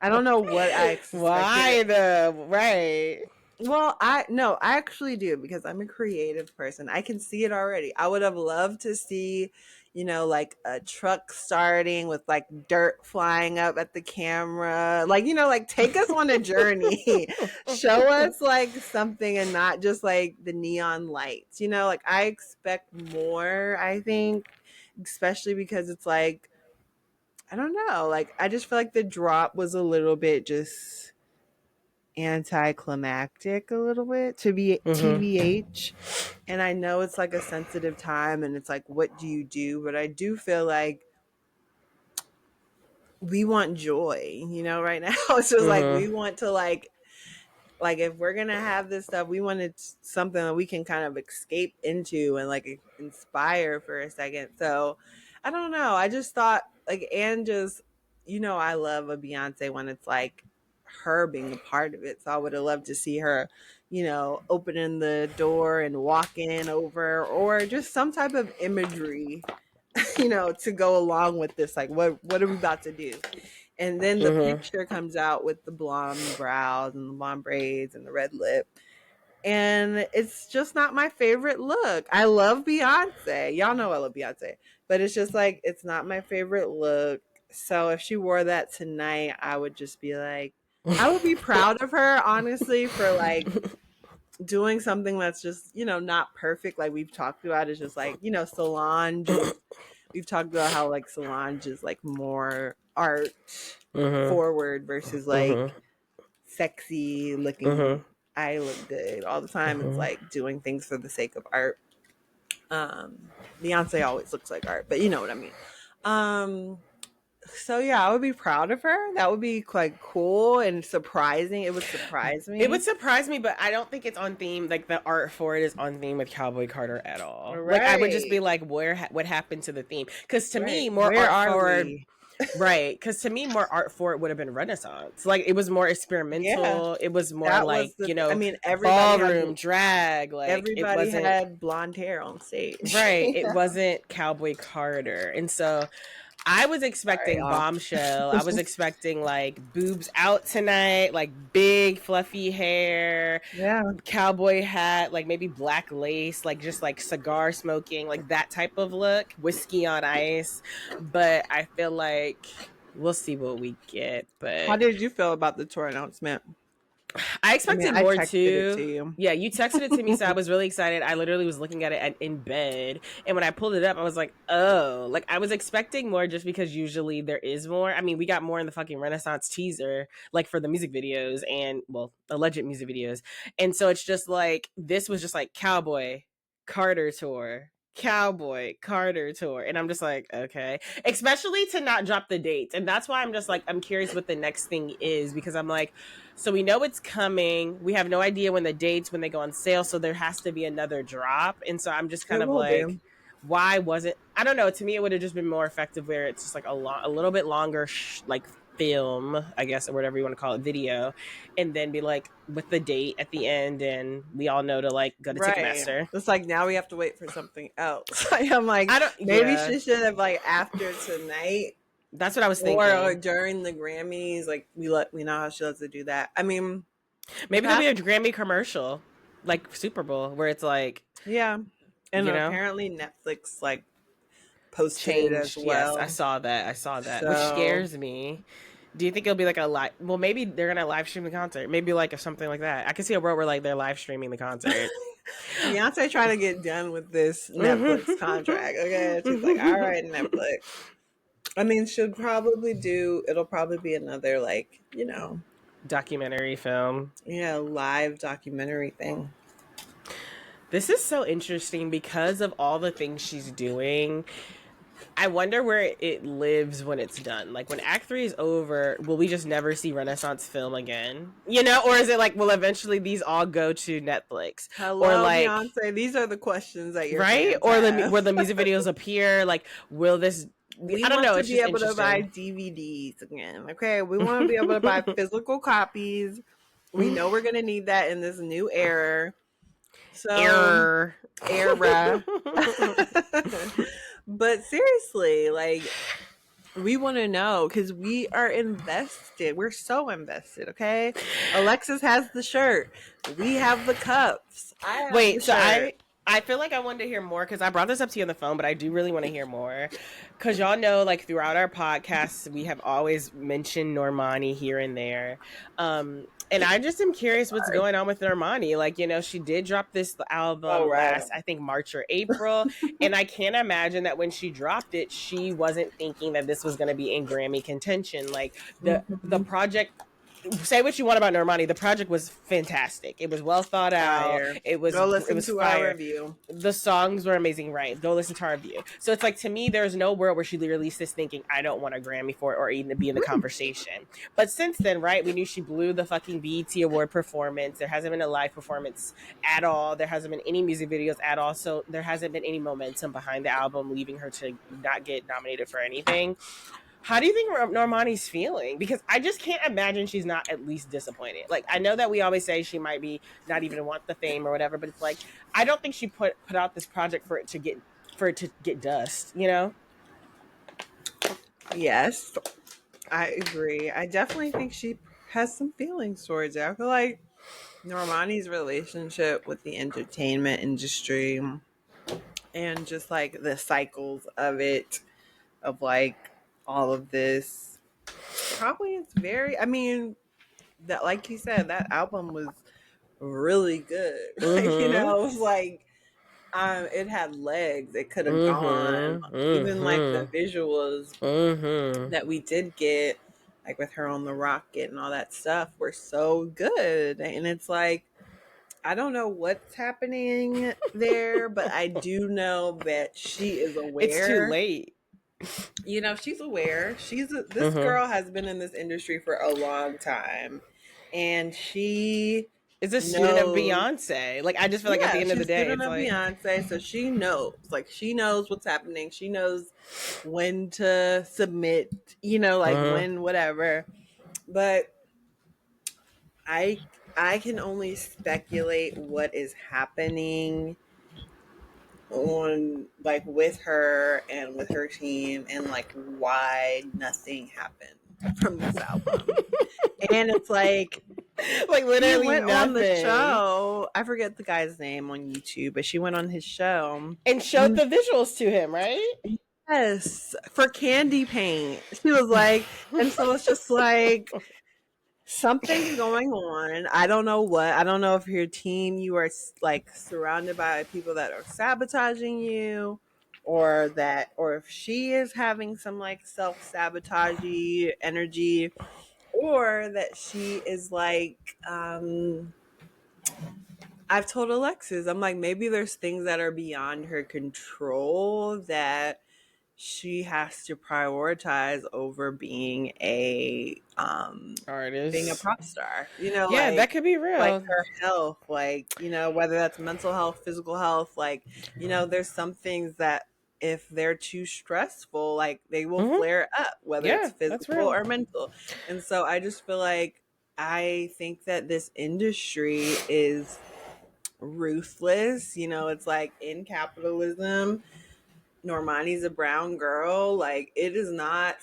don't know what I expected. Why though? Right. Well, I actually do, because I'm a creative person. I can see it already. I would have loved to see, like a truck starting with like dirt flying up at the camera. Like, like take us on a journey. Show us like something and not just like the neon lights. Like I expect more, I think, especially because it's like, I don't know. Like I just feel like the drop was a little bit just anticlimactic a little bit to be TBH, and I know it's like a sensitive time and it's like, what do you do? But I do feel like we want joy, right now. It's just like we want to like if we're gonna have this stuff, we wanted something that we can kind of escape into and like inspire for a second. So I don't know, I just thought like, and just I love a Beyonce when it's like her being a part of it. So I would have loved to see her, opening the door and walking over, or just some type of imagery, to go along with this. Like, what are we about to do? And then the picture comes out with the blonde brows and the blonde braids and the red lip. And it's just not my favorite look. I love Beyonce. Y'all know I love Beyonce. But it's just like, it's not my favorite look. So if she wore that tonight, I would just be like, I would be proud of her, honestly, for like doing something that's just, not perfect. Like we've talked about, it's just like, Solange. We've talked about how like Solange is like more art forward versus like sexy looking. I look good all the time. It's like doing things for the sake of art. Beyonce always looks like art, but you know what I mean. So yeah, I would be proud of her. That would be quite cool and surprising. It would surprise me. It would surprise me, but I don't think it's on theme. Like the art for it is on theme with Cowboy Carter at all. Right. Like I would just be like, what happened to the theme? Because to me, more Where art forward. Right, because to me, more art for it would have been Renaissance. Like, it was more experimental. It was more like, I mean, ballroom drag. Like, everybody it wasn't had blonde hair on stage. right. It wasn't Cowboy Carter, and so I was expecting Bombshell. I was expecting like boobs out tonight, like big fluffy hair, cowboy hat, like maybe black lace, like just like cigar smoking, like that type of look, whiskey on ice. But I feel like we'll see what we get. But how did you feel about the tour announcement? I expected more texted too. It to you. Yeah, you texted it to me, so I was really excited. I literally was looking at it in bed, and when I pulled it up, I was like, "Oh!" Like I was expecting more, just because usually there is more. I mean, we got more in the fucking Renaissance teaser, like for the music videos and alleged music videos, and so it's just like this was just like Cowboy Carter tour. Cowboy Carter tour, and I'm just like, okay, especially to not drop the dates, and that's why I'm just like, I'm curious what the next thing is, because I'm like, so we know it's coming, we have no idea when they go on sale, so there has to be another drop, and so I'm just kind of like, why wasn't, I don't know, to me it would have just been more effective where it's just like a little bit longer like film, I guess, or whatever you want to call it, video, and then be like with the date at the end, and we all know to like go to Ticketmaster. It's like now we have to wait for something else. I'm like, maybe she should have like after tonight. That's what I was thinking. Or during the Grammys, like we know how she loves to do that. I mean, maybe there'll be a Grammy commercial, like Super Bowl, where it's like, and apparently Netflix like posted it as well. Yes, I saw that, so, which scares me. Do you think it'll be like a live? Well, maybe they're gonna live stream the concert. Maybe like something like that. I can see a world where like they're live streaming the concert. Beyonce trying to get done with this Netflix contract. Okay, she's like, all right, Netflix. I mean, it'll probably be another like, documentary film. Yeah, live documentary thing. This is so interesting because of all the things she's doing. I wonder where it lives when it's done. Like when Act 3 is over, will we just never see Renaissance film again? Or is it like, will eventually these all go to Netflix? Hello, or like Beyonce. These are the questions that you're right. Or will the music videos appear? Like, will this? I don't know. To be able to buy DVDs again. Okay, we want to be able to buy physical copies. We know we're gonna need that in this new era. So era. But seriously, like, we want to know because we are invested. We're so invested. Okay, Alexis has the shirt. We have the cups. I feel like I wanted to hear more because I brought this up to you on the phone, but I do really want to hear more because y'all know, like throughout our podcasts, we have always mentioned Normani here and there. And I just am curious what's going on with Normani. Like, she did drop this album last, I think, March or April. And I can't imagine that when she dropped it, she wasn't thinking that this was going to be in Grammy contention. Like, the project, say what you want about Normani, the project was fantastic. It was well thought out. It was fire. Our review. The songs were amazing, right? Go listen to our review. So it's like, to me, there's no world where she released this thinking, I don't want a Grammy for it or even to be in the conversation. But since then, right, we knew she blew the fucking BET Award performance. There hasn't been a live performance at all. There hasn't been any music videos at all. So there hasn't been any momentum behind the album, leaving her to not get nominated for anything. How do you think Normani's feeling? Because I just can't imagine she's not at least disappointed. Like, I know that we always say she might be not even want the fame or whatever, but it's like, I don't think she put out this project for it to get dust, Yes, I agree. I definitely think she has some feelings towards it. I feel like Normani's relationship with the entertainment industry and just like the cycles of it, of like all of this, probably it's very, I mean, that, like you said, that album was really good. Like, it was like, it had legs. It could have gone. Even like the visuals that we did get, like with her on the rocket and all that stuff, were so good. And it's like, I don't know what's happening there, but I do know that she is aware. It's too late. She's aware. This girl has been in this industry for a long time, and she is a student of Beyonce. Like, I just feel like at the end of the day, she's a it's student of like Beyonce, so she knows. Like, she knows what's happening. She knows when to submit. Like when whatever. But I can only speculate what is happening on like with her and with her team, and like why nothing happened from this album. And it's like literally she went nothing. on the show. I forget the guy's name on YouTube, but she went on his show and showed the visuals to him, right? Yes, for Candy Paint. She was like, and so it's just like something's going on. I don't know what. I don't know if your team, you are like surrounded by people that are sabotaging you, or if she is having some like self-sabotagey energy, or that she is like, I've told Alexis, I'm like, maybe there's things that are beyond her control that she has to prioritize over being a artist, being a pop star. Yeah, like, that could be real. Like her health, like, whether that's mental health, physical health, like, there's some things that if they're too stressful, like they will flare up, whether it's physical or mental. And so I just feel like I think that this industry is ruthless. It's like in capitalism, Normani's a brown girl. Like it is not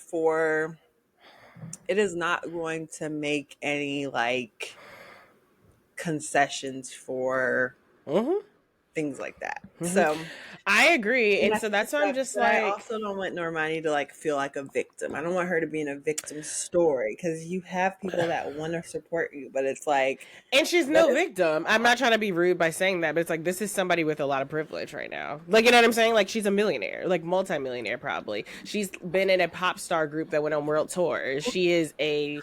going to make any like concessions for things like that. So I agree. And so that's why I'm just like, I also don't want Normani to like feel like a victim. I don't want her to be in a victim story, because you have people that want to support you, but it's like, and she's no victim. I'm not trying to be rude by saying that, but it's like, this is somebody with a lot of privilege right now. Like, you know what I'm saying? Like, she's a millionaire, like multi-millionaire probably. She's been in a pop star group that went on world tours. She is in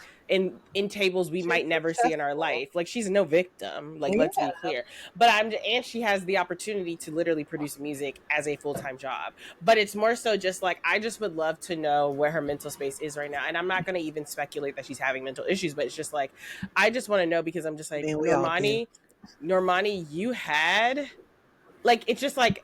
tables we might never see in our life. Like, she's no victim. Like, let's be clear. But and she has the opportunity to literally produce music as a full-time job. But it's more so just like, I just would love to know where her mental space is right now. And I'm not going to even speculate that she's having mental issues, but it's just like, I just want to know, because I'm just like, Normani, you had, like, it's just like,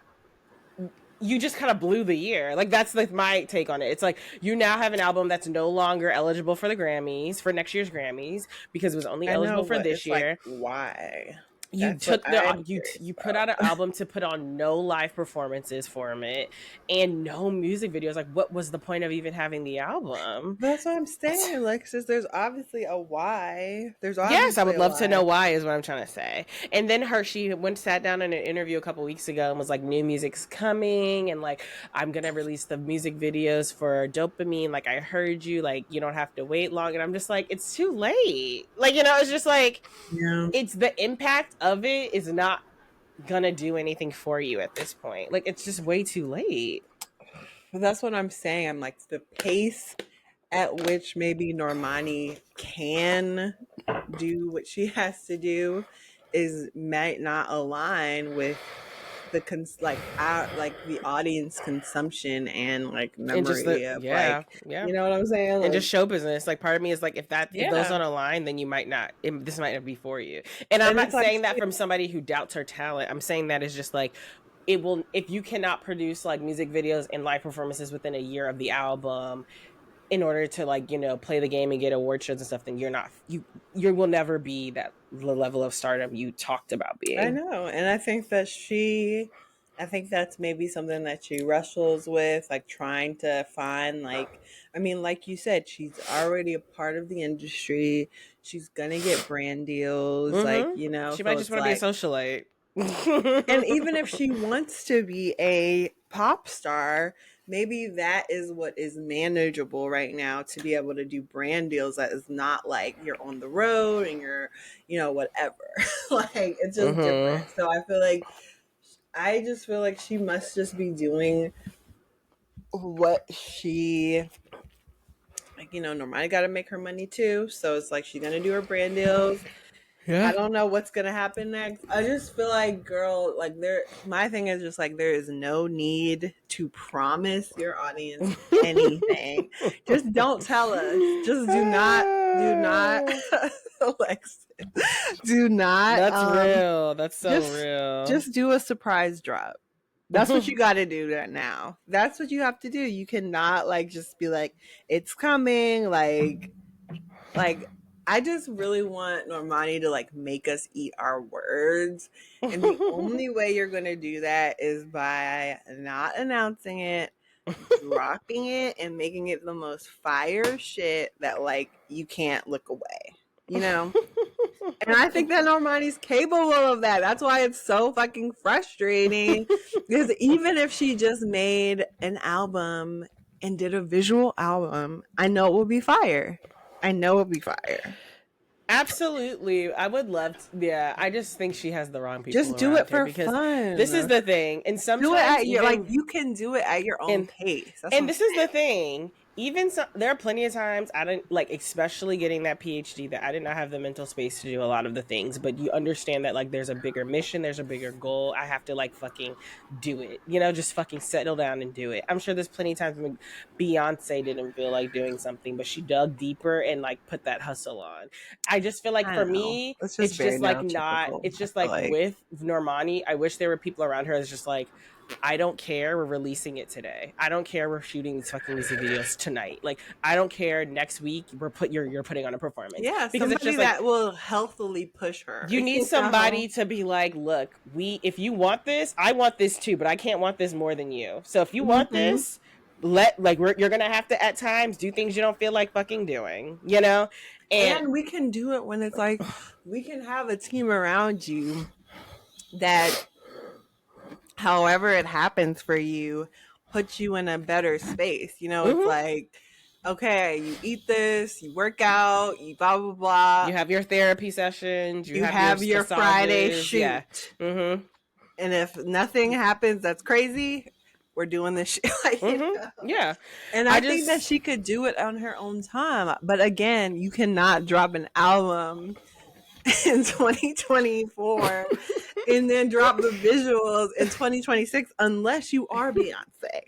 you just kind of blew the year. Like, that's like my take on it. It's like, you now have an album that's no longer eligible for the Grammys, for next year's Grammys, because it was only eligible for this year. Like, why? You took you put out an album to put on no live performances for it and no music videos. Like, what was the point of even having the album? That's what I'm saying, Alexis. There's obviously a why. Yes, I would love to know why, is what I'm trying to say. And then she sat down in an interview a couple weeks ago and was like, new music's coming, and like, I'm gonna release the music videos for Dopamine. Like, I heard you, like, you don't have to wait long. And I'm just like, it's too late. Like, it's just like, it's the impact of it is not gonna do anything for you at this point. Like, it's just way too late. But that's what I'm saying. I'm like, the pace at which maybe Normani can do what she has to do might not align with the the audience consumption and like memory and just of like, you know what I'm saying? Like, and just show business. Like, part of me is like, if those don't align, then you might not. This might not be for you. And I'm not saying that from somebody who doubts her talent. I'm saying that is just like, it will, if you cannot produce like music videos and live performances within a year of the album in order to like, play the game and get award shows and stuff, then you will never be that level of stardom you talked about being. I know. And I think that's maybe something that she wrestles with, like trying to find, like, I mean, like you said, she's already a part of the industry. She's gonna get brand deals, like, she might just want to be a socialite. And even if she wants to be a pop star, maybe that is what is manageable right now, to be able to do brand deals that is not like you're on the road and you're, whatever. Like, it's just different. So I just feel like she must just be doing what she, like, Normani got to make her money too. So it's like, she's going to do her brand deals. Yeah. I don't know what's gonna happen next. I just feel like, girl, like my thing is just like there is no need to promise your audience anything. Just don't tell us. Just do not, Alexis, do not. That's real. That's so real. Just do a surprise drop. That's what you got to do now. That's what you have to do. You cannot like just be like, it's coming. Like I just really want Normani to like make us eat our words. And the only way you're going to do that is by not announcing it, dropping it, and making it the most fire shit that like you can't look away. You know? And I think that Normani's capable of that. That's why it's so fucking frustrating. Because even if she just made an album and did a visual album, I know it will be fire. Absolutely. I would love to. Yeah, I just think she has the wrong people. Just do it for fun. This is the thing. And sometimes do it at your, like you can do it at your own pace. And this is the thing. Even there are plenty of times I didn't like, especially getting that PhD, that I did not have the mental space to do a lot of the things, but you understand that like there's a bigger mission, there's a bigger goal. I have to like fucking do it, you know, just fucking settle down and do it. I'm sure there's plenty of times when Beyonce didn't feel like doing something, but she dug deeper and like put that hustle on. I just feel like for me, it's just like not, it's just like with Normani, I wish there were people around her that's just like, I don't care. We're releasing it today. I don't care. We're shooting these fucking music videos tonight. Like, I don't care. Next week, you're putting on a performance. Yeah, because it's just that will healthily push her. You need somebody to be like, look, if you want this, I want this too, but I can't want this more than you. So if you want this, you're gonna have to at times do things you don't feel like fucking doing. You know, and we can do it when it's like we can have a team around you that, however it happens for you, puts you in a better space. You know, it's like, okay, you eat this, you work out, you blah, blah, blah. You have your therapy sessions. You have your Friday shoot. Yeah. And if nothing happens that's crazy, we're doing this shit. Like, you know? Yeah. And I think that she could do it on her own time. But again, you cannot drop an album in 2024 and then drop the visuals in 2026 unless you are Beyonce.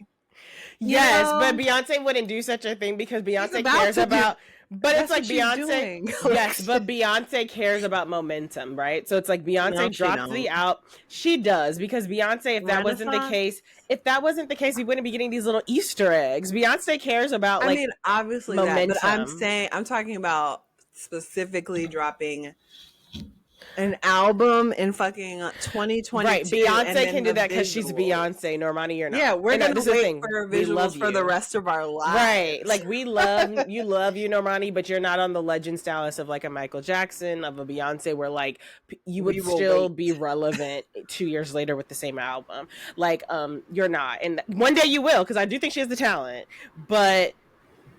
Yes, but Beyonce wouldn't do such a thing because Beyonce cares about. But it's like Beyonce. Yes, but Beyonce cares about momentum, right? So it's like Beyonce drops the out. She does, because Beyonce, if that wasn't the case, we wouldn't be getting these little Easter eggs. Beyonce cares about, like, I mean, obviously momentum. But I'm talking about specifically dropping an album in fucking 2022. Right, Beyonce can do that because she's Beyonce. Normani, you're not. Yeah, we're gonna wait for visuals for the rest of our lives. Right, like we love you, Normani, but you're not on the legend status of like a Michael Jackson, of a Beyonce, where like you would still be relevant 2 years later with the same album. Like, you're not, and one day you will, because I do think she has the talent, but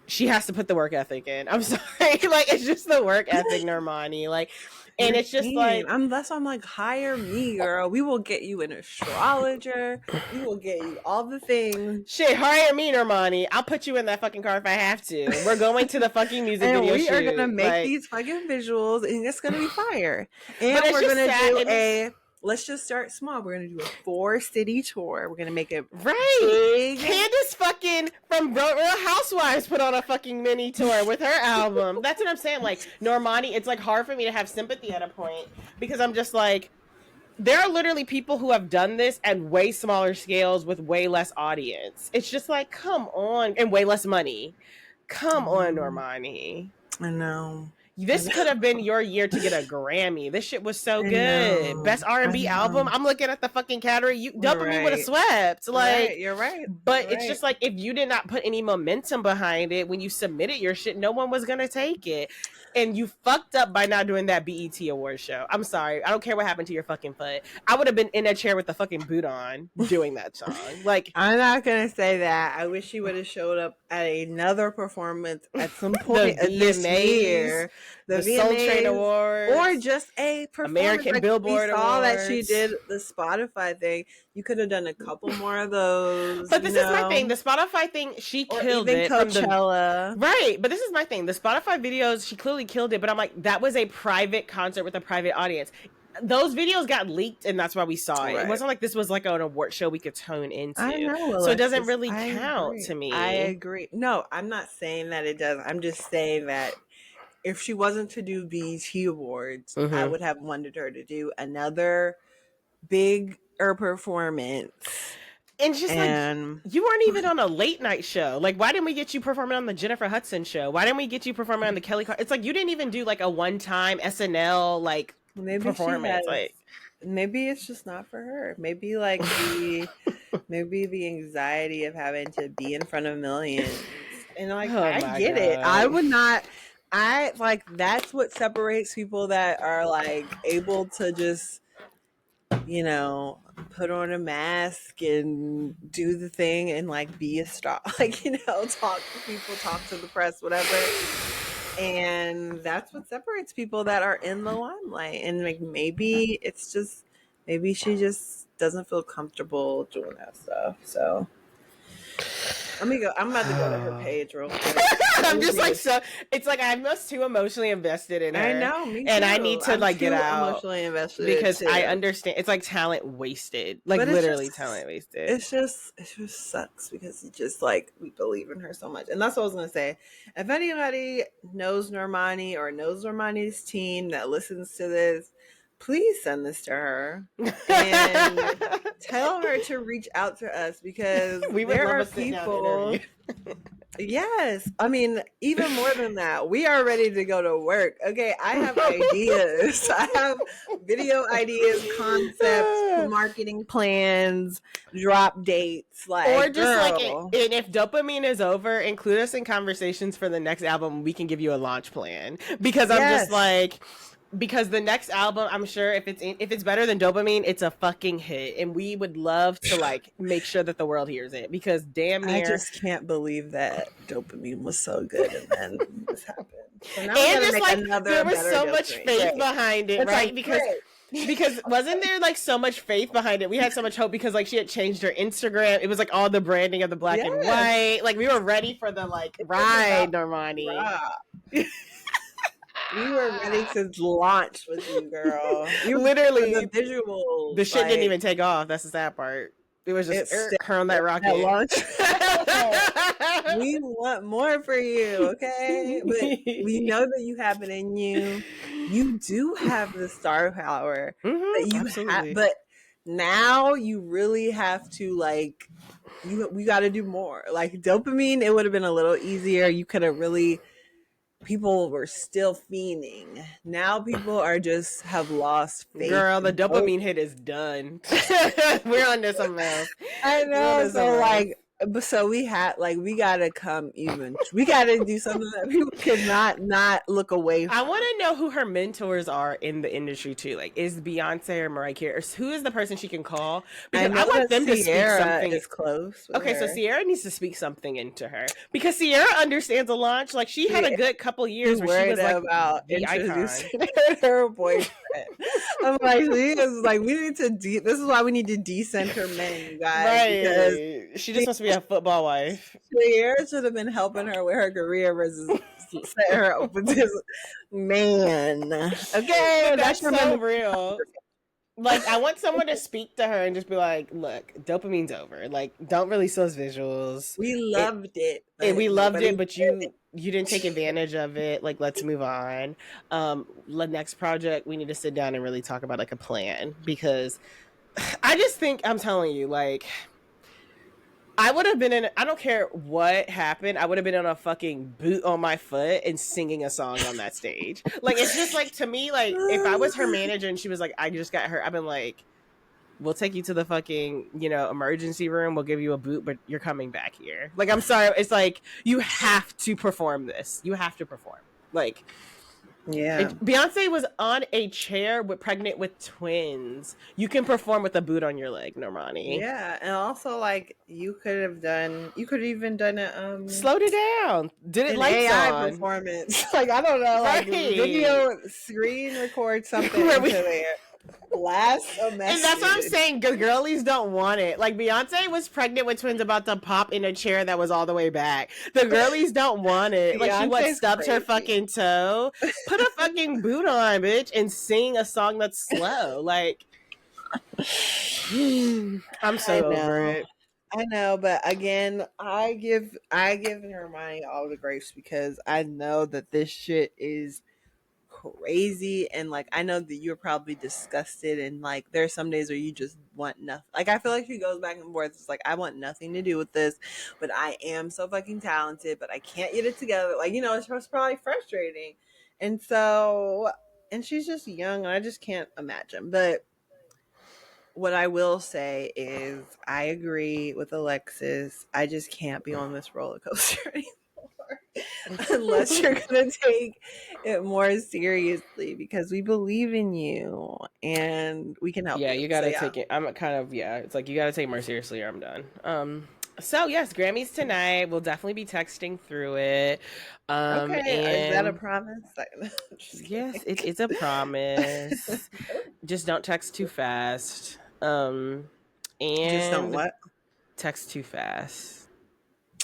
she has to put the work ethic in. I'm sorry, like it's just the work ethic, Normani, like. And it's just like, that's why I'm like, hire me, girl. We will get you an astrologer. We will get you all the things. Shit, hire me, Normani. I'll put you in that fucking car if I have to. We're going to the fucking music video shoot. We are gonna make these fucking visuals, and it's gonna be fire. And we're gonna do let's just start small. We're going to do a 4-city tour. We're going to make it big. Candace fucking from Real Housewives put on a fucking mini tour with her album. That's what I'm saying. Like, Normani, it's like hard for me to have sympathy at a point, because I'm just like, there are literally people who have done this at way smaller scales with way less audience. It's just like, come on. And way less money. Come on, Normani. I know. This could have been your year to get a Grammy. This shit was so good. Best R&B album. I'm looking at the fucking category. You Dopamine would have swept. Like, you're right. But it's just like, if you did not put any momentum behind it when you submitted your shit, no one was gonna take it. And you fucked up by not doing that BET award show. I'm sorry. I don't care what happened to your fucking foot. I would have been in that chair with the fucking boot on doing that song. Like, I'm not gonna say that. I wish she would have showed up at another performance at some point this year, the Soul Train Awards, or just a performance. American Billboard we saw Awards. That she did the Spotify thing. You could have done a couple more of those. But this is my thing. The Spotify thing, she killed it. Coachella. Right. But this is my thing. The Spotify videos, she clearly killed it. But I'm like, that was a private concert with a private audience. Those videos got leaked, and that's why we saw it. Right. It wasn't like this was like an award show we could tune into. I know, so it doesn't really count to me. I agree. No, I'm not saying that it does. I'm just saying that if she wasn't to do BET Awards, I would have wanted her to do another bigger performance. And just like, you weren't even on a late night show. Like, why didn't we get you performing on the Jennifer Hudson show? Why didn't we get you performing on the Kelly It's like, you didn't even do like a one-time SNL, like, performance. Maybe it's just not for her. Maybe like maybe the anxiety of having to be in front of millions. And like, I get it. I would not. I like, that's what separates people that are like able to just, you know, put on a mask and do the thing and like be a star, like, you know, talk to people, talk to the press, whatever. And that's what separates people that are in the limelight. And like, maybe she just doesn't feel comfortable doing that stuff. So I'm about to go to her page real quick. I'm just like, so it's like I'm just too emotionally invested in her. I know, me too. And I need to like get out emotionally invested because too. I understand it's like talent wasted, like literally talent wasted. It just sucks because it's just like we believe in her so much, and that's what I was gonna say. If anybody knows Normani or knows Normani's team that listens to this, please send this to her and tell her to reach out to us because there are people. Yes. I mean, even more than that, we are ready to go to work. Okay. I have ideas. I have video ideas, concepts, marketing plans, drop dates. Like, or just like, and if dopamine is over, include us in conversations for the next album. We can give you a launch plan because I'm just like, because the next album, I'm sure if it's better than Dopamine, it's a fucking hit, and we would love to like make sure that the world hears it because damn near. I just can't believe that Dopamine was so good and then this happened. So now and just like there was so much faith behind it, right? Because wasn't there like so much faith behind it? We had so much hope because like she had changed her Instagram. It was like all the branding of the black and white. Like we were ready for the like ride, Normani. We were ready to launch with you, girl. You literally the visuals. The shit didn't even take off. That's the sad part. It was just her on that rocket. We want more for you, okay? But we know that you have it in you. You do have the star power that you have, but now you really have to like. We got to do more. Like Dopamine, it would have been a little easier. You could have really. People were still fiending. Now people are just have lost faith. Girl, the Dopamine hit is done. We're on to something else. I know. So like, so we gotta come even. We gotta do something that people could not look away from. I want to know who her mentors are in the industry too. Like, is Beyonce or Mariah Carey? Or who is the person she can call? Because I want them to speak something. Is close. Okay, so Sierra needs to speak something into her because Sierra understands a launch. Like, she had a good couple years where she was like about the introducing her boyfriend. I'm like, we need to. This is why we need to decenter men, you guys. Right. Because she just wants to be a football wife. Sierra should have been helping her with her career versus set her up with this man. Okay, that's so real. Like, I want someone to speak to her and just be like, look, dopamine's over. Like, don't release those visuals. We loved it. We loved it, but you didn't take advantage of it. Like, let's move on. The next project, we need to sit down and really talk about like a plan because I just think, I'm telling you, like, I would have been I don't care what happened, I would have been on a fucking boot on my foot and singing a song on that stage. Like, it's just like, to me, like, if I was her manager and she was like, I just got hurt, I've been like, we'll take you to the fucking, emergency room, we'll give you a boot, but you're coming back here. Like, I'm sorry, it's like, you have to perform this. You have to perform. Like, Yeah. Beyonce was on a chair pregnant with twins. You can perform with a boot on your leg, Normani. Yeah, and also like you could have even done it. Slowed it down. Did it lights AI on performance? Like I don't know, like video screen record something into there. Blast a message. And that's what I'm saying. Girlies don't want it. Like Beyonce was pregnant with twins about to pop in a chair that was all the way back. The girlies don't want it. Like she stubbed her fucking toe. Put a fucking boot on, bitch, and sing a song that's slow. Like I'm so over it. I know, but again, I give Normani all the grace because I know that this shit is crazy, and like I know that you're probably disgusted, and like there's some days where you just want nothing. Like I feel like she goes back and forth. It's like I want nothing to do with this, but I am so fucking talented, but I can't get it together. Like, you know, it's probably frustrating, and she's just young, and I just can't imagine. But what I will say is I agree with Alexis. I just can't be on this roller coaster anymore unless you're going to take it more seriously, because we believe in you and we can help you. Yeah, you got to take it. I'm kind of, it's like you got to take it more seriously or I'm done. So yes, Grammys tonight. We'll definitely be texting through it. Okay, is that a promise? Yes, it's a promise. Just don't text too fast. And just don't what? Text too fast.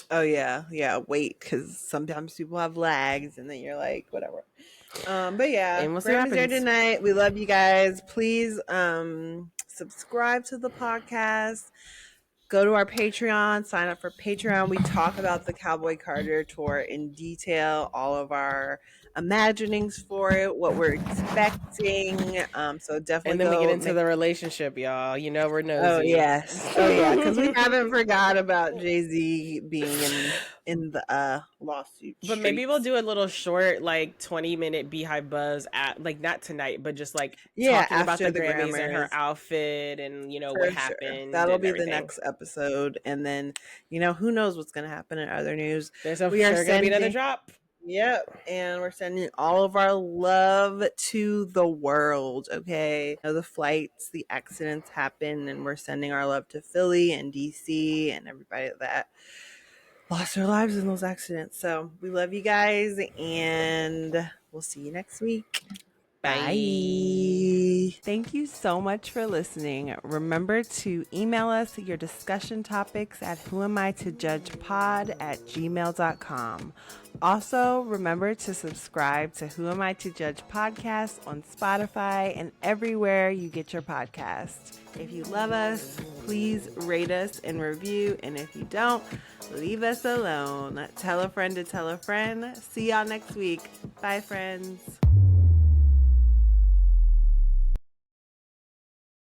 Oh yeah, wait, because sometimes people have lags, and then you're like, whatever. But yeah, we'll see what happens. There tonight. We love you guys. Please subscribe to the podcast. Go to our Patreon, sign up for Patreon. We talk about the Cowboy Carter tour in detail, all of our imaginings for it, what we're expecting. So definitely. And then we get into the relationship, y'all. You know we're nosy. Oh yes, because we haven't forgot about Jay-Z being in the lawsuit. But maybe we'll do a little short, like 20-minute Beyhive buzz at, like, not tonight, but just like talking about the Grammys and her outfit and, you know, what happened. That'll be the next episode, and then, you know, who knows what's going to happen in other news. There's sure going to be another drop. Yep, and we're sending all of our love to the world, okay? You know, the flights, the accidents happen, and we're sending our love to Philly and DC and everybody that lost their lives in those accidents. So we love you guys, and we'll see you next week. Bye. Thank you so much for listening. Remember to email us your discussion topics at whoamitojudgepod@gmail.com. Also, remember to subscribe to Who Am I to Judge podcast on Spotify and everywhere you get your podcasts. If you love us, please rate us and review. And if you don't, leave us alone. Tell a friend to tell a friend. See y'all next week. Bye, friends.